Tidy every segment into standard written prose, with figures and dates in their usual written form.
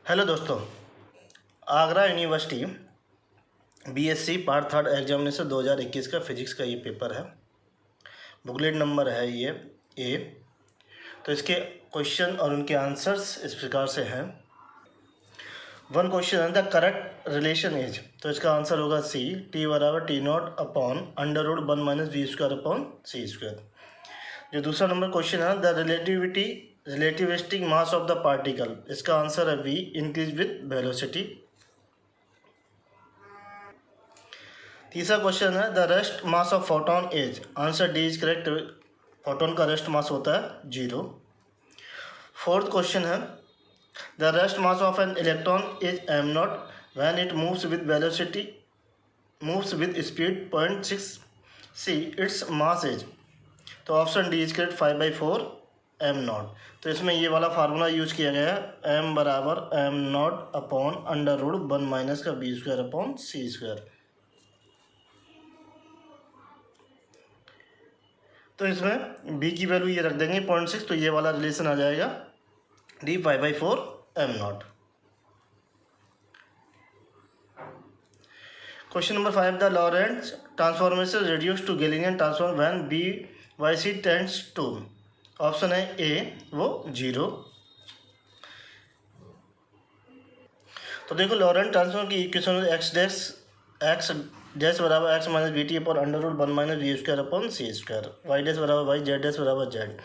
Hello दोस्तों, Agra university BSc part third examination 2021 का physics का ये पेपर है। बुकलेट नंबर है ये ए। तो इसके क्वेश्चन और उनके आंसर्स इस प्रकार से हैं। वन क्वेश्चन है द करेक्ट रिलेशन इज, तो इसका आंसर होगा सी, टी बराबर t naught upon under root 1 minus v square upon c square. जो दूसरा नंबर क्वेश्चन है the relativistic mass of the particle, इसका आंसर है वी, इंक्रीज विद वेलोसिटी। तीसरा क्वेश्चन है the rest mass of photon is, answer D is correct, photon का rest mass होता है 0। फोर्थ क्वेश्चन है the rest mass of an electron is m not when it moves with velocity moves with speed 0.6 c its mass is, तो option D is correct 5/4 m not. तो इसमें ये वाला formula use किया गया है, m बराबर m naught upon under root 1 minus का b square upon c square. तो इसमें b की वैल्यू ये रख देंगे 0.6, तो ये वाला रिलेशन आ जाएगा d 5/4 m not. Question number 5 the Lorentz transformation reduce to Galilean transform when b by c tends to, option है ए वो 0। तो देखो लॉरेंट ट्रांसफॉर्म की इक्वेशन एक्स डैश बराबर x minus b t upon under root 1 minus v square upon c square, y dash बराबर y, z dash बराबर z.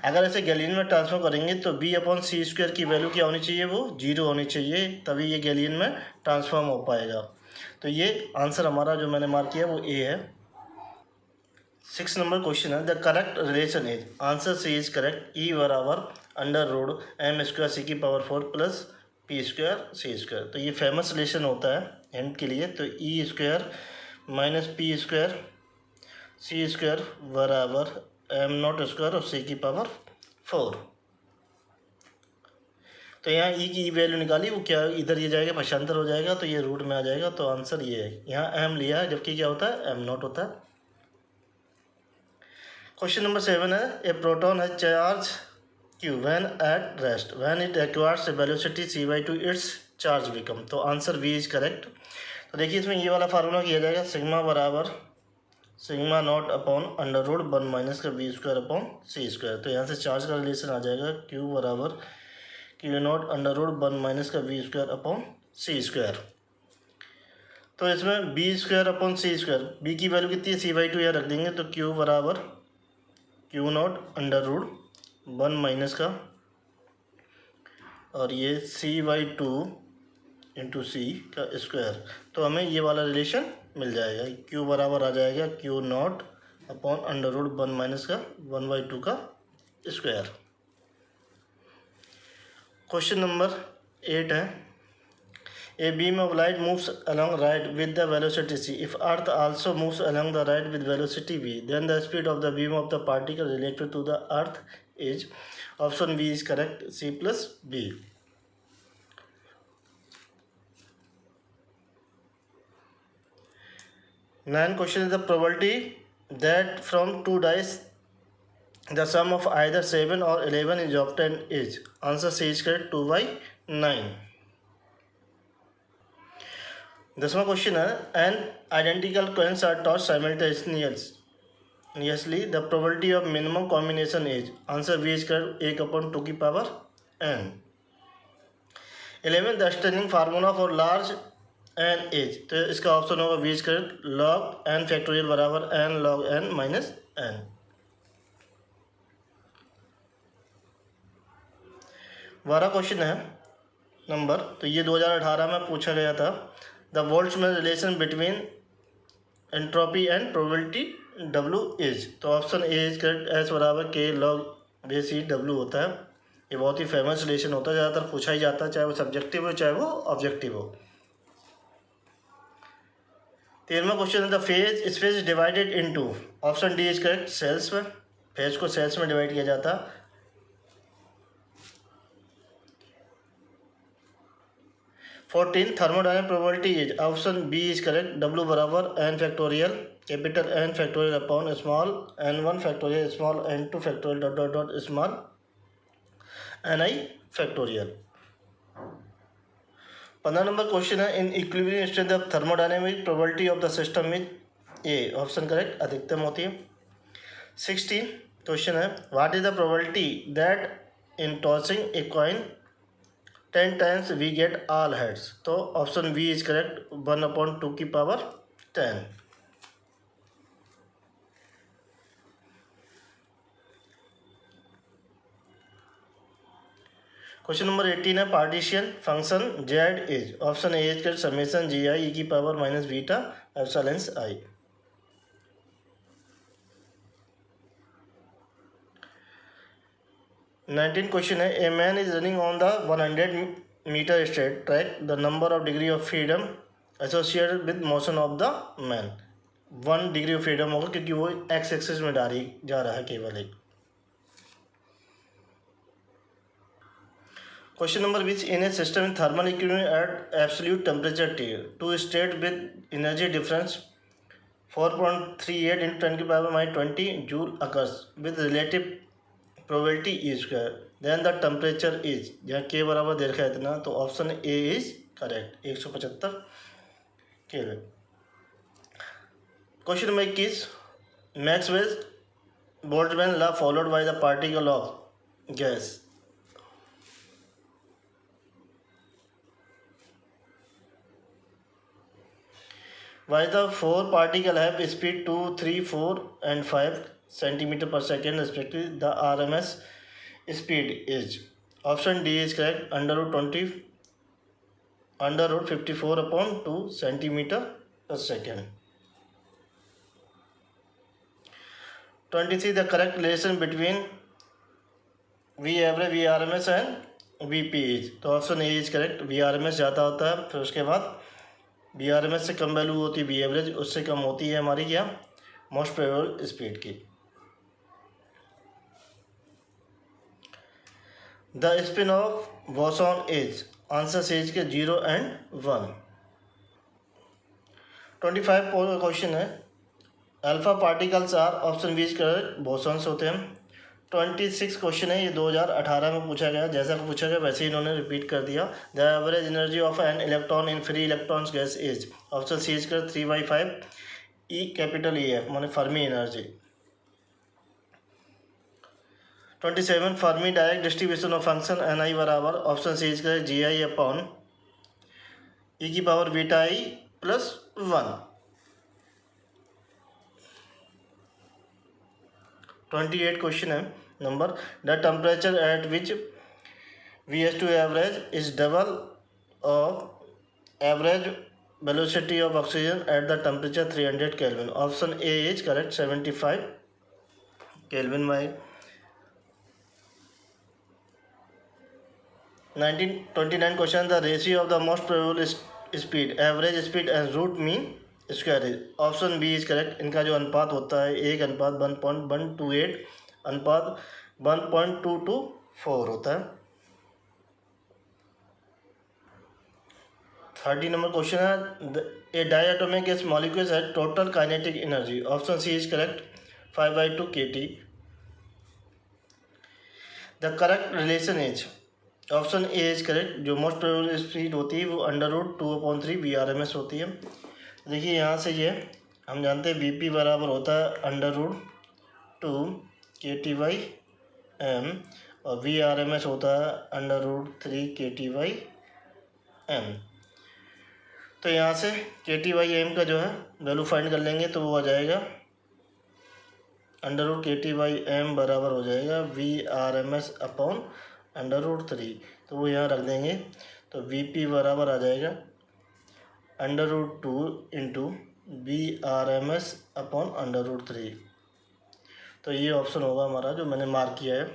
अगर ऐसे गैलीलियन में ट्रांसफॉर्म करेंगे तो बी अपॉन सी स्क्वायर की वैल्यू क्या होनी चाहिए, वो 0 होनी चाहिए, तभी ये गैलीलियन में ट्रांसफॉर्म हो पाएगा। तो ये आंसर हमारा जो मैंने मार्क किया वो ए है। 6 नंबर क्वेश्चन है the correct relation is, answer C is correct, E बराबर under root m square c की power 4 plus p square c square. तो ये फेमस रिलेशन होता है हिंट के लिए, तो E square minus P square c square बराबर m नॉट स्क्वायर और सी की पावर 4। तो यहाँ ई की वैल्यू निकाली, वो क्या इधर ये जाएगा पक्षांतर हो जाएगा, तो ये रूट में आ जाएगा, तो आंसर ये है। यहाँ m लिया है जबकि क्या होता है m नॉट होता है। क्वेश्चन नंबर 7 है ए प्रोटॉन है charge q when at rest when it acquires velocity c/2 it's charge become, तो आंसर v इज करेक्ट। तो देखिए इसमें ये वाला फार्मूला किया जाएगा, सिग्मा बराबर sigma not upon under root 1 minus का v square upon c square. तो यहाँ से चार्ज का रिलेशन आ जाएगा q बराबर q not under root 1 minus का v square upon c square. तो इसमें b square upon c square, b की वैल्यू कितनी है c/2 यहाँ रख देंगे, तो q बराबर q not under root 1 minus का और ये c/2 इंटू सी का स्क्वायर, तो हमें ये वाला रिलेशन मिल जाएगा। q बराबर आ जाएगा q naught upon under root 1 minus का 1/2 का स्क्वायर। क्वेश्चन नंबर 8 है a beam of light moves along right with the velocity c, if earth also moves along the right with velocity v, then the speed of the beam of the particle related to the earth is, option b is correct, c plus b। Nine question is the probability that from two dice the sum of either 7 or 11 is obtained is, answer C is correct, 2/9। 10वां question है n identical coins are tossed simultaneously the probability of minimum combination is, answer B is correct, 1/2 की power n। 11 the standing formula for large n is, तो इसका option होगा b is correct, log n factorial बराबर n log n minus n। बारह question है number, तो ये 2018 में पूछा गया था। The Boltzmann relation between entropy and probability W is, तो option A is correct, S बराबर के log बेस ई W होता है। ये बहुत ही फेमस रिलेशन होता है, ज़्यादातर पूछा ही जाता है, चाहे वो सब्जेक्टिव हो चाहे वो ऑब्जेक्टिव हो। 13वां क्वेश्चन है the phase space divided into, option D is correct, cells में, फेज को सेल्स में डिवाइड किया जाता है। 14 thermodynamic probability is, option B is correct, W बराबर n factorial capital N factorial upon small n1 factorial small n2 factorial dot dot dot small ni factorial. 15 number question है, in equilibrium state of thermodynamic probability of the system is a, option correct अधिकतम होती है। 16 question है, what is the probability that in tossing a coin 10 times we get all heads, तो option B is correct 1/2 की power 10। Question number 18 है, partition function z is, option A is correct summation g i e की power minus beta epsilon i. 19 question है, a man is running on the 100 metre straight track, the number of degree of freedom associated with motion of the man, 1 degree of freedom होगा क्योंकि वो x axis में जा रहा है केवल एक। Question number 20, in a system in thermal equilibrium at absolute temperature T, two state with energy difference 4.38 × 10 की power -20 joule occurs with relative probability e square, then the temperature is, जहाँ के बराबर दे रखा है इतना, तो option A is correct 175 kelvin. Question number 21, Maxwell Boltzmann law followed by the particle of gas, why the 4 particle have speed 2, 3, 4 and 5 centimeter per second respectively, the RMS speed is, option D is correct √54/2 centimeter per second। 23, the correct relation between V average, V RMS and VP is, तो option A is correct, V RMS ज़्यादा होता है, फिर उसके बाद B R M S से कम value होती है बी एवरेज, उससे कम होती है हमारी क्या मोस्ट प्रोबेबल स्पीड की। The spin of boson is, answer is के 0 and 1। 25 क्वेश्चन है, alpha particles are, option B is correct bosons होते हैं। 26 क्वेश्चन है, ये 2018 में पूछा गया, जैसा कि पूछा गया वैसे ही इन्होंने रिपीट कर दिया। The average energy of an electron in free electrons gas is, option C is कर 3/5 ई कैपिटल ई एफ माने Fermi energy. 27 Fermi Dirac distribution of function n i बराबर, ऑप्शन सी इज कर जी आई upon E की power beta I plus 1। 28 question है number, the temperature at which VS2 average is double of average velocity of oxygen at the temperature 300 kelvin, option A is correct 75 kelvin by. 29 question, the ratio of the most probable speed, average speed and root mean square is, option B is correct, इनका जो अनुपात होता है 1:1.128 अनुपात 1.224 होता है। 30 number question है, a diatomic gas molecules have total kinetic energy, option C is correct 5/2 kT। The correct relation is, option A is correct, जो मोस्ट प्रोबेबल स्पीड होती है वो √2/3 VRMS होती है। देखिए यहाँ से ये हम जानते हैं VP बराबर होता है √2 kT/m और VRMS होता है √3 kT/m। तो यहाँ से kT/m का जो है वैल्यू फाइंड कर लेंगे तो वो आ जाएगा √kT/m बराबर हो जाएगा VRMS अपॉन √3, तो वो यहाँ रख देंगे तो VP बराबर आ जाएगा √2 इंटू VRMS अपॉन √3, तो ये ऑप्शन होगा हमारा जो मैंने मार्क किया है।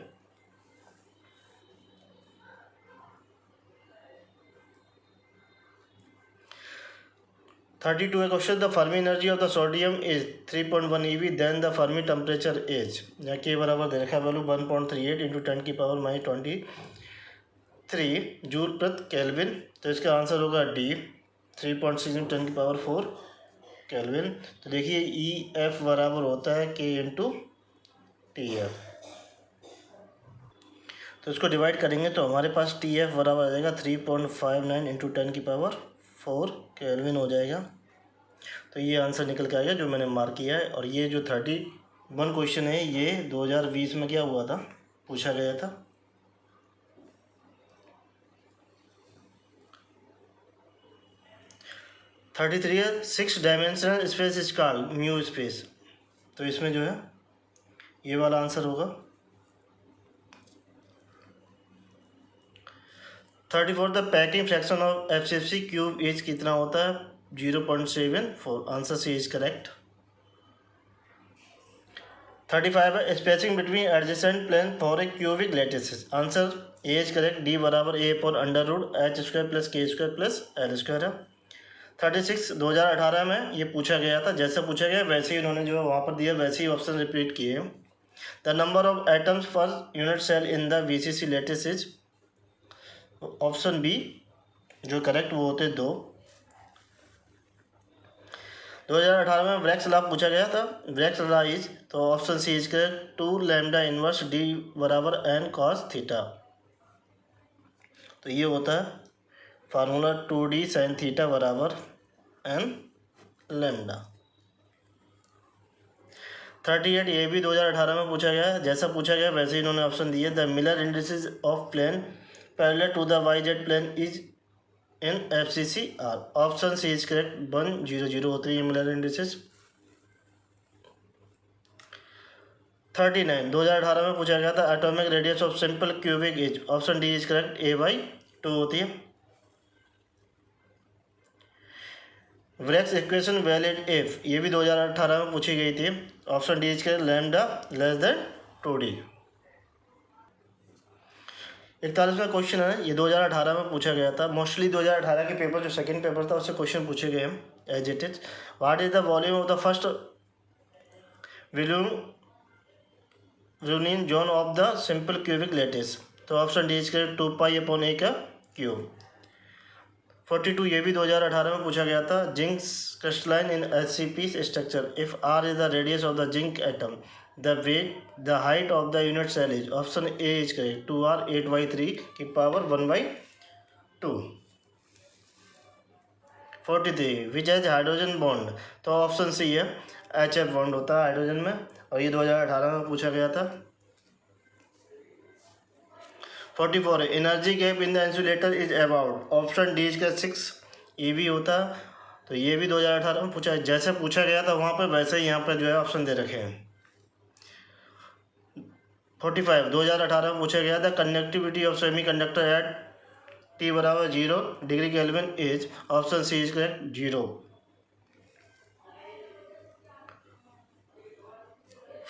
(32) है question, the Fermi energy of the sodium is 3.1 eV, then the Fermi temperature is, यहाँ के बराबर दे रखा है वैल्यू 1.38 × 10 की पावर -23 जूल प्रति केल्विन, तो इसका आंसर होगा डी 3.6 × 10 की पावर 4 केल्विन। तो देखिए ई एफ बराबर होता है के × टी एफ। तो इसको डिवाइड करेंगे तो हमारे पास टी एफ बराबर आ जाएगा 3.59 इंटू 10⁴ केल्विन हो जाएगा। तो ये आंसर निकल के आएगा जो मैंने मार्क किया है। और ये जो 31 क्वेश्चन है ये 2020 में क्या हुआ था, पूछा गया था। Thirty 6 dimensional space is called mu space. तो इसमें जो है ये वाला आंसर होगा। 34 the packing fraction of FCFC cube edge कितना होता है, 0.74। Answer C is correct. 35 है spacing between adjacent plane for a cubic lattice. Answer A is correct, D बराबर A upon under root H square plus K square plus L square है। 36 2018 में ये पूछा गया था, जैसे पूछा गया वैसे ही उन्होंने जो है वहाँ पर दिया वैसे ही ऑप्शन रिपीट किए। The number of atoms per unit cell in the BCC lattice is, option B जो करेक्ट वो होते 2। 2018 में ब्रैक्स लॉ पूछा गया था, ब्रैक्स लॉ इज, तो option C is correct 2 lambda inverse D बराबर एन कॉस थीटा। तो ये होता है फार्मूला 2d साइन थीटा बराबर एन लैम्डा। 38 ये भी 2018 में पूछा गया है, जैसा पूछा गया वैसे ही इन्होंने ऑप्शन दिए। The Miller indices of plane parallel to the Y Z plane is in FCC are. Option C is correct 1 0 0 होते हैं मिलर इंडिसेस। 39 2018 में पूछा गया था atomic radius of simple cubic is, option D is correct a/2 होती है। Bragg's equation valid if, ये भी 2018 में पूछी गई थी, option D is correct lambda less than 2d। 41वां क्वेश्चन है, ये 2018 में पूछा गया था। मोस्टली 2018 के पेपर जो सेकंड पेपर था उससे क्वेश्चन पूछे गए हैं as it is. What is the volume of the first Brillouin zone of the simple cubic lattice. तो option D is correct 2π/a का क्यूब। 42 ये भी 2018 में पूछा गया था। Zinc crystalline in HCP structure if R is the radius of the zinc atom, the weight the height of the unit cell is, option A is correct 2r 8/3 की power 1/2। 43 which has hydrogen bond, तो option C है HF bond होता है hydrogen में, और ये 2018 में पूछा गया था। 44 energy gap in the insulator is about, option D का 6 ये भी होता है। तो ये भी 2018 में पूछा, जैसे पूछा गया था वहाँ पे वैसे ही यहाँ पे जो है ऑप्शन दे रखे हैं। 45 2018 में पूछा गया था conductivity of semiconductor at T बराबर 0 degree kelvin is, option C is correct 0।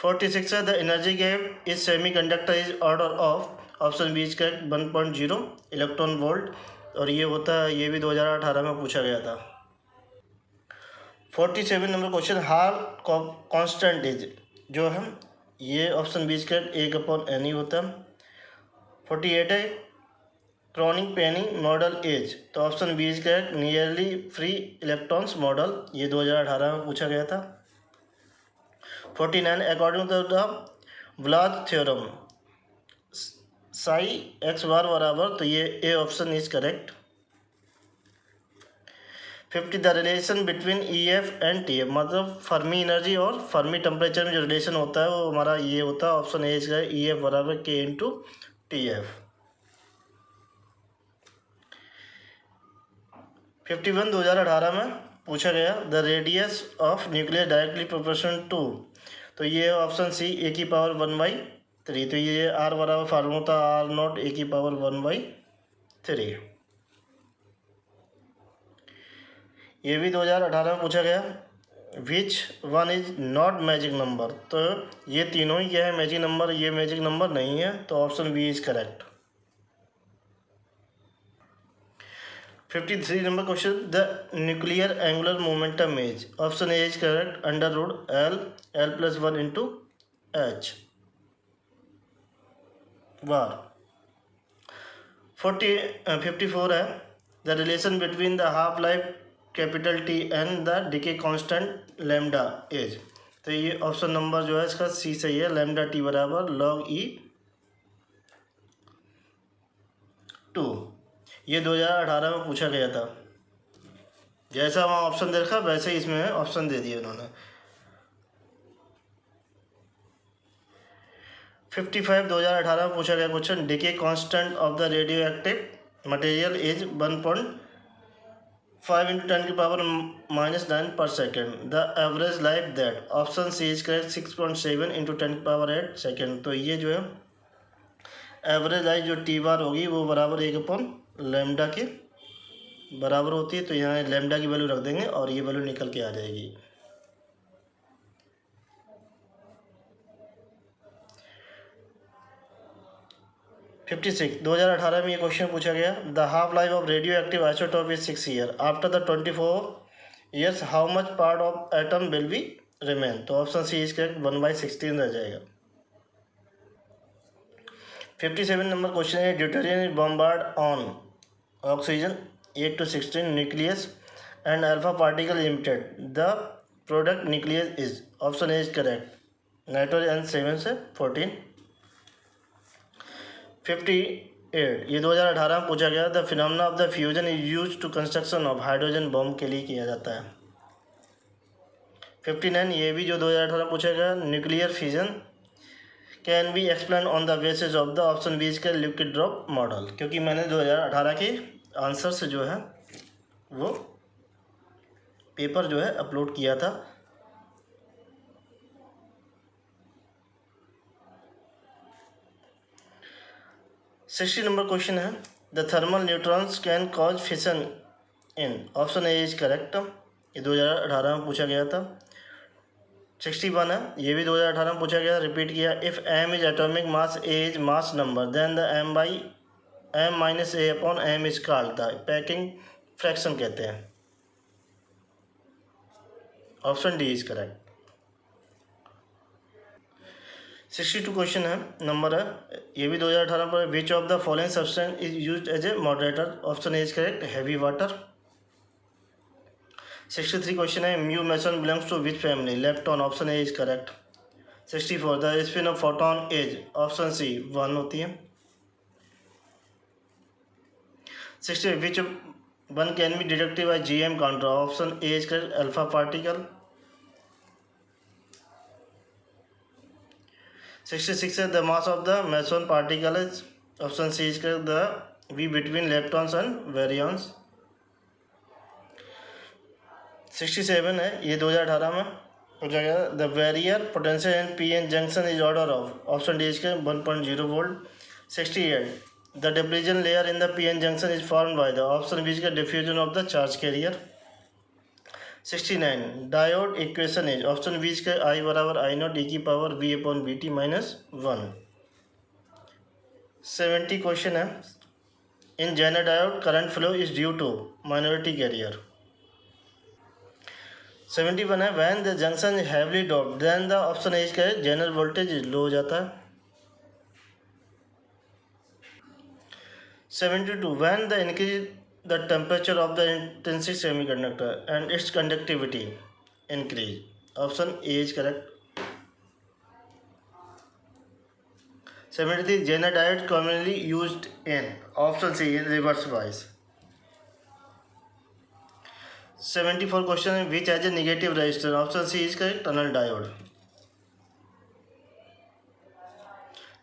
46 है the energy gap is semiconductor is order of, option B is correct 1.0 electron volt, और ये होता है, ये भी 2018 में पूछा गया था। 47 number question Hall constant is, जो है ये option B is correct 1/n ही होता है। 48 है क्रॉनिक पेनी मॉडल इज, तो option B is correct nearly free electrons model, ये 2018 में पूछा गया था। 49 according to the Bloch theorem psi x bar बराबर, तो ये A option is correct. 50 the relation between EF and TF, मतलब फर्मी एनर्जी और फर्मी टेम्परेचर में जो रिलेशन होता है वो हमारा ये होता है, option A is correct EF बराबर K × TF। 51 2018 में पूछा गया the radius of nucleus directly proportional to, तो ये ऑप्शन सी A⁴ 1/3, तो ये R बराबर फार्मूला होता है R0 A⁴ 1/3। ये भी 2018 में पूछा गया which one is not magic number, तो ये तीनों ही क्या है मैजिक नंबर, ये मैजिक नंबर नहीं है, तो option B is correct. 53 number question the nuclear angular momentum is, option A is correct √L+1 × H bar. 54 है the relation between the half life T and the decay constant lambda is, तो ये option number जो है इसका सी सही है, lambda T बराबर log E to, ये 2018 में पूछा गया था। जैसा वहाँ ऑप्शन देखा वैसे ही इसमें ऑप्शन दे दिए उन्होंने। 55 2018 में पूछा गया question, decay constant of the radioactive material is 1.5 × 10⁻⁹ per second. The average life that option C is correct 6.7 × 10⁸ second. तो ये जो है एवरेज लाइफ जो टी बार होगी वो बराबर 1/λ के बराबर होती है। तो यहाँ लैम्डा की वैल्यू रख देंगे और ये वैल्यू निकल के आ जाएगी। फिफ्टी 2018 में ये क्वेश्चन पूछा गया, the half life of radio active isotope is 6 year. After the 24 years how much part of atom will be remain. तो ऑप्शन सी इज करेक्ट 1/16 रह जाएगा। 57 नंबर क्वेश्चन है, deuterium is bombard on oxygen 8 to 16 nucleus and alpha particle emitted, the product nucleus is. Option A is correct nitrogen 7 से 14। 58 ये 2018 में पूछा गया, the phenomena of the fusion is use to construction of hydrogen bomb के लिए किया जाता है। 59 ये भी जो 2018 में पूछा गया, nuclear fusion can be explain on the basis of the option B का लिक्विड ड्रॉप मॉडल। क्योंकि मैंने 2018 के आंसर से जो है वो पेपर जो है अपलोड किया था। सिक्सटी नंबर क्वेश्चन है, the thermal neutrons can cause fission in. Option A is correct, ये 2018 में पूछा गया था। 61 है, ये भी 2018 में पूछा गया, रिपीट किया। If m is atomic mass, a is mass number, then the m/m-a/m is called the packing fraction कहते हैं। Option D is correct. 62 question है, नंबर है, ये भी 2018 पर, which of the following substance is used as a moderator. Option A is correct heavy water. 63 question है, mu meson belongs to which family. Lepton. Option A is correct. 64 the spin of photon is. Option C 1 होती है। 60 which one can be detected by GM counter. Option A is correct alpha particle. 66 है, the mass of the meson particle is. Option C is correct the V between leptons and baryons। 67 है, ये 2018 में पूछा गया, the barrier potential in PN junction is order of. Option D is के 1.0 volt. 68 the depletion layer in the PN junction is formed by the. Option B is के diffusion of the charge carrier. 69 diode equation is. Option B is के I बराबर I0 e⁻V/VT -1। 70 question है, in Zener diode current flow is due to minority carrier. 71 है, when the junction is heavily doped then the. Option A का Zener voltage low हो जाता है। 72 when the increase the temperature of the intrinsic semiconductor and its conductivity increase. Option A is correct. 73 Zener diode commonly used in. Option C in reverse bias. 74 question है, which has a negative resistance. Option C is correct tunnel diode.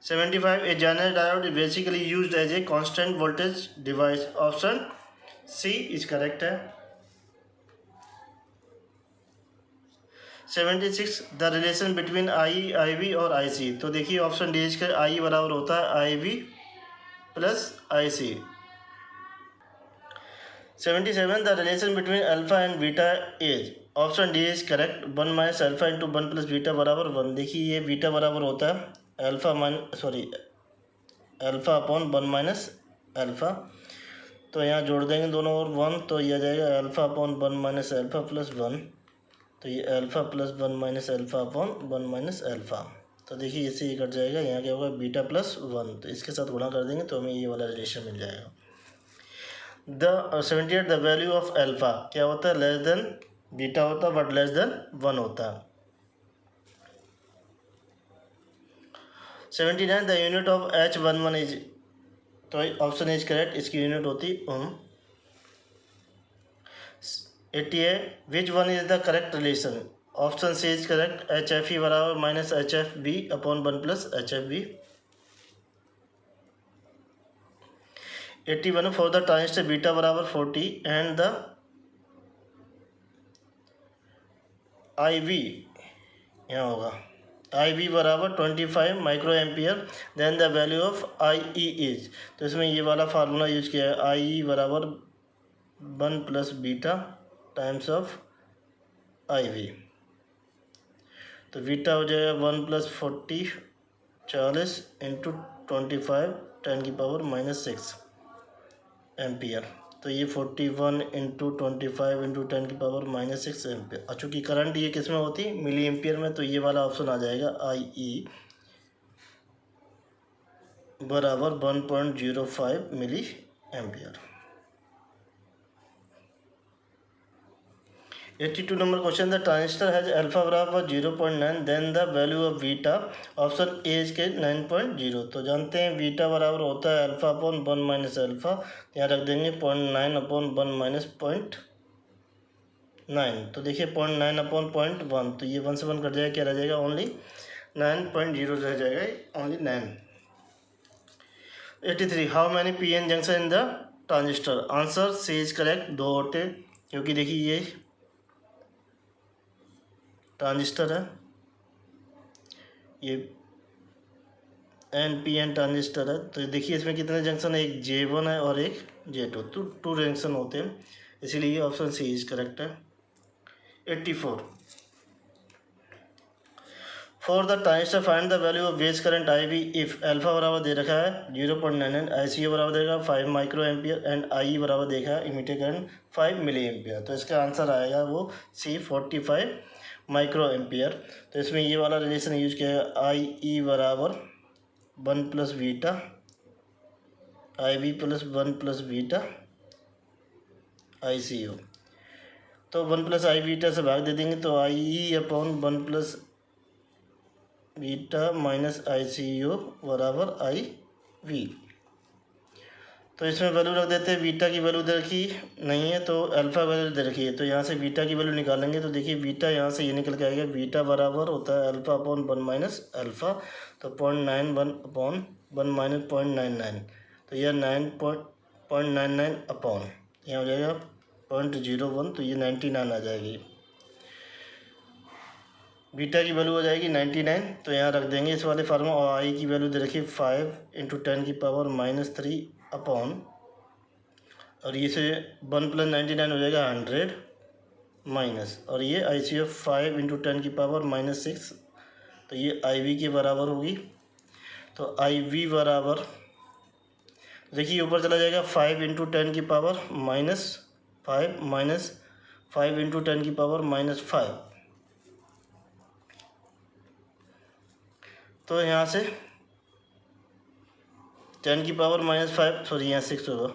75 a Zener diode is basically used as a constant voltage device. Option C is correct है। 76 the relation between I V और IC। तो देखिए option D is का I बराबर होता है IV plus IC। 77 the relation between alpha and beta is. Option D is correct 1 - alpha × 1 + beta बराबर 1। देखिए ये बीटा बराबर होता है अल्फा अपॉन 1 - अल्फा। तो यहाँ जोड़ देंगे दोनों और 1, तो यह आ जाएगा अल्फा अपॉन 1 - अल्फा प्लस 1। तो ये alpha plus 1 - alpha upon 1 - alpha. तो देखिए इससे ये कट जाएगा, यहाँ क्या होगा बीटा प्लस 1। तो इसके साथ गुणा कर देंगे तो हमें ये वाला रिलेशन मिल जाएगा। The 78 the value of alpha क्या होता है, लेस देन बीटा होता है बट लेस देन 1 होता है। 79 the unit of H11 is. तो ऑप्शन इज करेक्ट, इसकी यूनिट होती ओम। 80 है, which one is the correct relation? Option C is correct, H F E बराबर minus H F B upon 1 plus H F B. 81 for the transistor beta बराबर 40 and the I we, यहाँ होगा आई V बराबर 25 micro ampere, then the value of I E is. तो इसमें ये वाला formula use किया है, आई ई बराबर 1 plus beta times of I V. तो बीटा हो जाएगा 1 प्लस 40 40 इंटू 25 10⁻⁻6 एम्पियर। तो ये 41 इंटू 25 इंटू 10⁻⁻6 एम्पियर। और चूँकि करंट ये किस में होती मिली एम्पियर में, तो ये वाला ऑप्शन आ जाएगा आई ई बराबर 1.05 milli ampere. 82 number question, the transistor has alpha बराबर 0.9 then the value of beta, option A is के 9.0। तो जानते हैं बीटा बराबर होता है अल्फा अपॉन 1 माइनस अल्फा, यहाँ रख देंगे 0.9 अपॉन 1 माइनस 0.9। तो देखिए 0.9 अपॉन 0.1, तो ये 1 से 1 कट जाएगा, क्या रह जाएगा ओनली 9.0 रह जाएगा, only 9। 83 how many P N junction in the transistor? Answer C is correct, 2 होते, क्योंकि देखिए ये ट्रांजिस्टर है, ये एन पी एन ट्रांजिस्टर है। तो देखिए इसमें कितने जंक्शन है, एक J1 है और एक J2, तो 2 जंक्शन होते हैं, इसीलिए ऑप्शन सी इज करेक्ट है। 84 for the transistor find the value of base current I V if alpha बराबर दे रखा है 0.9 एंड आई सी ओ बराबर देगा 5 माइक्रो एम्पियर एंड आई बराबर देखा है इमीटर करंट 5 मिली एम्पियर। तो इसका आंसर आएगा वो सी 45 माइक्रो एम्पियर। तो इसमें ये वाला रिलेशन यूज किया है, आई ई बराबर 1 प्लस बीटा आई बी प्लस 1 प्लस बीटा आई सी ओ। तो 1 प्लस आई बीटा से भाग दे देंगे, तो I E upon 1 plus beta minus I C O बराबर आई वी। तो इसमें वैल्यू रख देते हैं, बीटा की वैल्यू दे रखी नहीं है तो अल्फ़ा वैल्यू दे रखी है, तो यहाँ से बीटा की वैल्यू निकालेंगे। तो देखिए बीटा यहाँ से ये निकल के आएगा, बीटा बराबर होता है अल्फ़ा अपॉन 1 माइनस अल्फ़ा, तो 0.91 अपॉन 1 माइनस 0.99, तो यह 9.99 अपॉन यहाँ हो जाएगा 0.01, तो ये 99 आ जाएगी। बीटा की वैल्यू हो जाएगी 99, तो यहाँ रख देंगे इस वाले फार्मूला, और आई की वैल्यू दे रखी 5 इंटू 10⁻⁻3 अपॉन, और ये से 1 प्लस 99 हो जाएगा 100 माइनस, और ये आई सी एफ 5 इंटू 10⁻⁻6, तो ये आई वी के बराबर होगी। तो आई वी बराबर देखिए ऊपर चला जाएगा 5 इंटू 10⁻⁻5 माइनस 5 इंटू 10⁻⁻5, तो यहाँ से 10⁻⁻5 सॉरी यहाँ 6 होगा,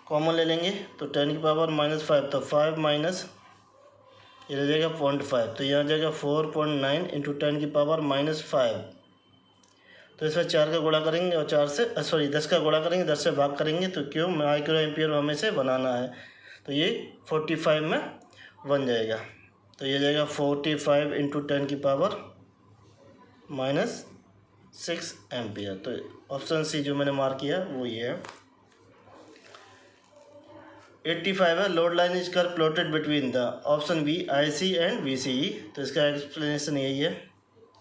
कॉमन ले लेंगे तो 10⁻⁻5, तो 5 माइनस ये रह जाएगा 0.5, तो यहाँ जाएगा 4.9 इंटू 10⁻⁻5। तो इसमें 4 का गुणा करेंगे और 4 से सॉरी 10 का गुणा करेंगे, 10 से भाग करेंगे, तो क्यों माइक्रो एम्पियर हमें से बनाना है, तो ये 45 में बन जाएगा। तो ये जाएगा 45 इंटू 10⁻⁻6 एम्पियर। तो ऑप्शन सी जो मैंने मार्क किया वो ये है। 85 है, लोड लाइन इज कर plotted between the option B I C and V C E. तो इसका एक्सप्लेनेशन यही है।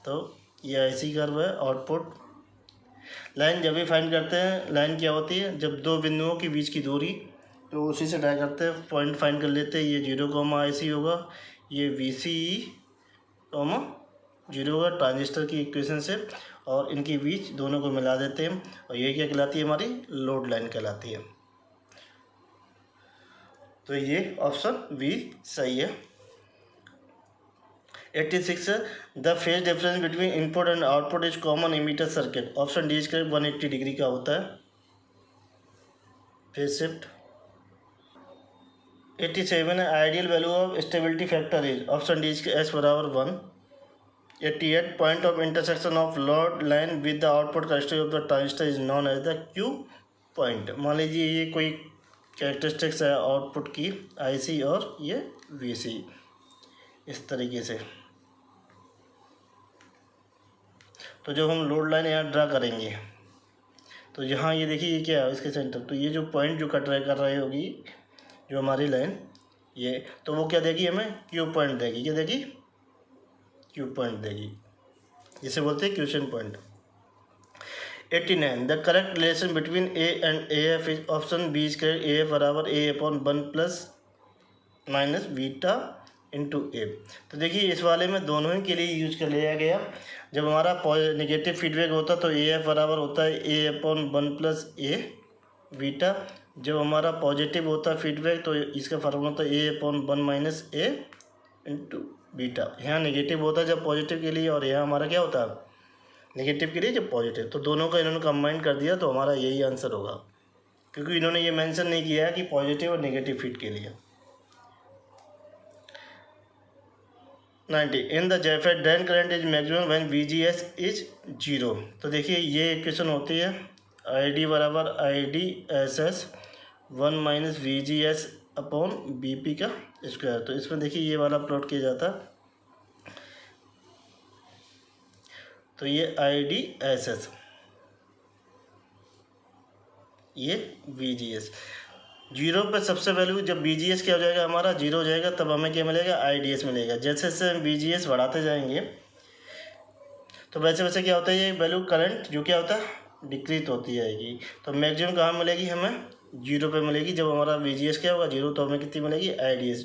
तो ये आई सी कर्व है, आउटपुट लाइन जब भी फाइंड करते हैं, लाइन क्या होती है, जब दो बिंदुओं के बीच की दूरी, तो उसी से ट्राई करते हैं, पॉइंट फाइंड कर लेते हैं। ये 0, आई सी होगा, ये वी सी ई 0 होगा ट्रांजिस्टर की इक्वेशन से, और इनके बीच दोनों को मिला देते हैं, और ये क्या कहलाती है, हमारी लोड लाइन कहलाती है। तो ये ऑप्शन बी सही है। 86 the phase difference between input and output is common emitter circuit. Option D is correct, 180 degree का होता है फेज शिफ्ट। 87 है, ideal value of stability factor is, option D is S बराबर 1। 88 point of intersection of load line with the output characteristic of the transistor is known as the Q point. मान लीजिए ये कोई characteristics है output की IC और ये VC इस तरीके से। तो जब हम लोड लाइन यहाँ ड्रा करेंगे तो यहाँ ये देखिए ये क्या है इसके सेंटर, तो ये जो पॉइंट जो कर रही होगी जो हमारी लाइन ये, तो वो क्या देगी हमें, क्यू पॉइंट देगी। क्या देगी, क्यू पॉइंट देगी, इसे बोलते हैं question point. 89 the correct relation between A and AF is option B is correct. AF बराबर A upon 1 plus minus beta into A। तो देखिए इस वाले में दोनों ही के लिए यूज कर लिया गया। जब हमारा नेगेटिव फीडबैक होता तो AF बराबर होता है A upon 1 plus A beta. जब हमारा पॉजिटिव होता है फीडबैक तो इसका फॉर्मूला होता है A upon 1 minus A into beta. यहाँ नेगेटिव होता है जब पॉजिटिव के लिए, और यहाँ हमारा क्या होता है नेगेटिव के लिए जब पॉजिटिव। तो दोनों का इन्होंने कंबाइन कर दिया तो हमारा यही आंसर होगा, क्योंकि इन्होंने ये मेंशन नहीं किया है कि पॉजिटिव और नेगेटिव फीड के लिए। 90 in the JFET drain current is maximum when VGS is 0। तो देखिए ये इक्वेशन होती है ID बराबर IDSS 1 minus VGS upon BP का स्क्वायर। तो इसमें देखिए ये वाला प्लॉट किया जाता है, तो ये IDSS ये VGS 0 पे सबसे वैल्यू, जब VGS क्या हो जाएगा हमारा 0 हो जाएगा तब हमें क्या मिलेगा IDS मिलेगा। जैसे जैसे हम VGS बढ़ाते जाएंगे तो वैसे वैसे क्या होता है ये वैल्यू करंट जो क्या होता है डिक्रीज होती जाएगी। तो मैक्सिमम कहाँ मिलेगी हमें 0 पे मिलेगी। जब हमारा VGS क्या होगा 0 तो हमें कितनी मिलेगी IDS,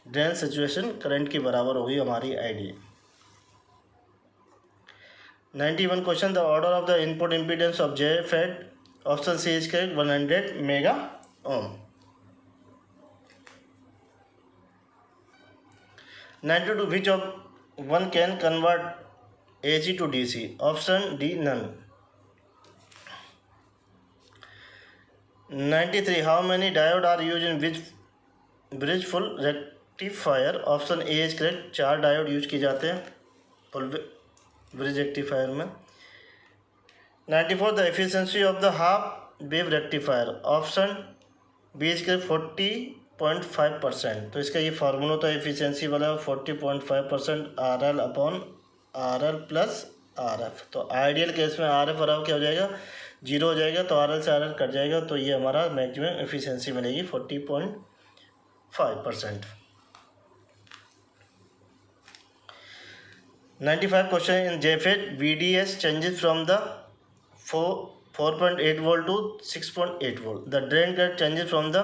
ड्रेन सिचुएशन करंट के बराबर होगी हमारी ID। 91 question the order of the input impedance of JFET option C is correct 100 mega ohm. 92 which of one can convert AC to DC option D none. 93 how many diode are use in bridge full rectifier option A is correct 4 diode use किए जाते हैं full bridge rectifier में। 94 the efficiency of the half wave rectifier option B is correct 40.5%। तो इसका ये formula होता है efficiency वाला 40.5% RL upon RL plus RF। तो आइडियल केस में RF बराबर क्या हो जाएगा 0 हो जाएगा, तो RL से RL कट जाएगा, तो ये हमारा मैक्सिमम एफिशिएंसी मिलेगी 40.5%। 95 question in JFET VDS changes from the 4.8 volt to 6.8 volt. The drain current changes from the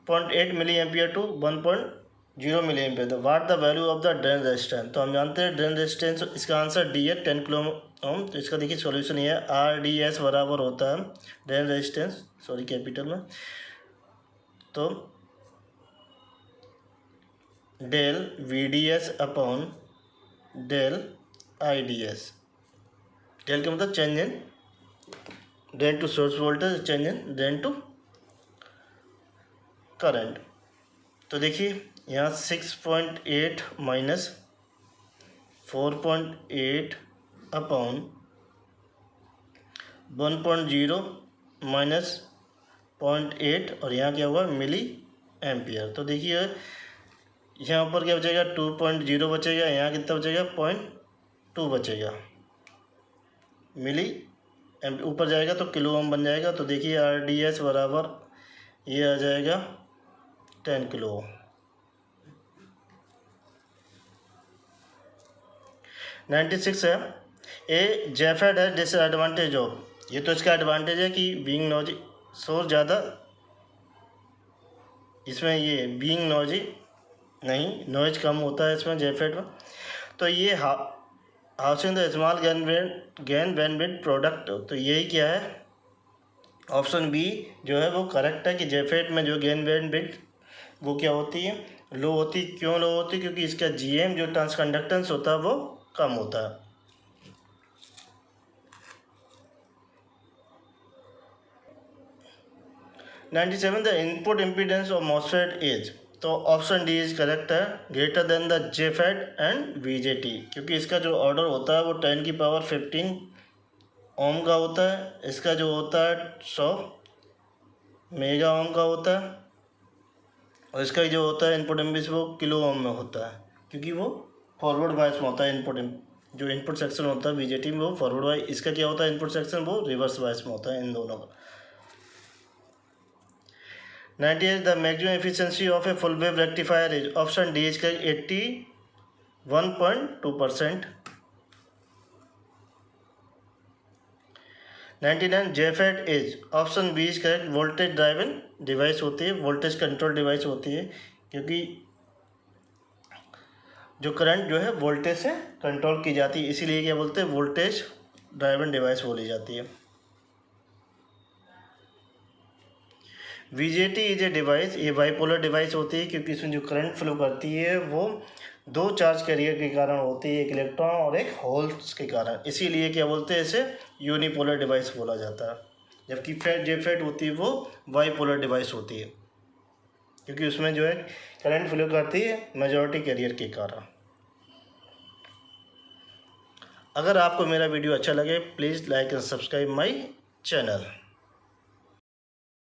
0.8 milliampere to 1.0 milliampere. What the value of the drain resistance? तो हम जानते हैं ड्रेन रेजिस्टेंस, इसका आंसर डी है 10 kilo ohm. तो इसका देखिए solution ये है RDS बराबर होता है ड्रेन रेजिस्टेंस सॉरी कैपिटल में, तो del VDS upon del IDS। डेल का मतलब change in drain to source voltage, change in drain to current. तो देखिए यहाँ 6.8 माइनस 4.8 अपॉन 1.0 माइनस 0.8 और यहाँ क्या हुआ मिली एम्पियर। तो देखिए यहाँ ऊपर क्या बचेगा 2.0 बचेगा, यहाँ कितना बचेगा 0.2 बचेगा मिली ऊपर जाएगा तो किलो ओम बन जाएगा। तो देखिए RDS बराबर ये आ जाएगा 10 किलो ओम। 96 है ए JFET है डिसएडवांटेज ऑफ, ये तो इसका एडवांटेज है कि बीइंग नॉइजी शोर ज़्यादा, इसमें ये बीइंग नॉइजी नहीं नॉइज कम होता है इसमें JFET में। तो ये housing the small gain bandwidth product, तो यही क्या है ऑप्शन बी जो है वो करेक्ट है कि JFET में जो गेन बैंडविड्थ वो क्या होती है लो होती। क्यों लो होती, क्योंकि इसका GM जो ट्रांसकंडक्टेंस होता है वो कम होता है। The input impedance of MOSFET is, तो ऑप्शन डी इज करेक्ट है greater than the JFET and VJT, क्योंकि इसका जो ऑर्डर होता है वो 10 की पावर 15 ओम का होता है, इसका जो होता है 100 मेगा ओम का होता है, और इसका जो होता है इनपुट इम्पीडेंस वो किलो ओम में होता है, क्योंकि वो फॉरवर्ड बायस में होता है। जो इनपुट सेक्शन होता है बीजेटी में वो फॉरवर्ड बायस, इसका क्या होता है इनपुट सेक्शन वो रिवर्स बायस में होता है इन दोनों का। 98 the maximum efficiency of a full wave rectifier is, option D is correct 81.2%। 99 JFET is, option B is correct voltage driven device होती है, वोल्टेज कंट्रोल डिवाइस होती है, क्योंकि जो करंट जो है वोल्टेज से कंट्रोल की जाती है, इसीलिए क्या बोलते हैं वोल्टेज ड्राइवन डिवाइस बोली जाती है। वीजेटी इज ए डिवाइस, ये बाइपोलर डिवाइस होती है, क्योंकि इसमें जो करंट फ्लो करती है वो दो चार्ज कैरियर के कारण होती है, एक इलेक्ट्रॉन और एक होल्स के कारण, इसीलिए क्या बोलते हैं इसे यूनिपोलर डिवाइस बोला जाता है। जबकि जेफेट होती है वो बाइपोलर डिवाइस होती है, क्योंकि उसमें जो है करंट फ्लो करती है मेजॉरिटी कैरियर के कारण। अगर आपको मेरा वीडियो अच्छा लगे please like and subscribe my channel.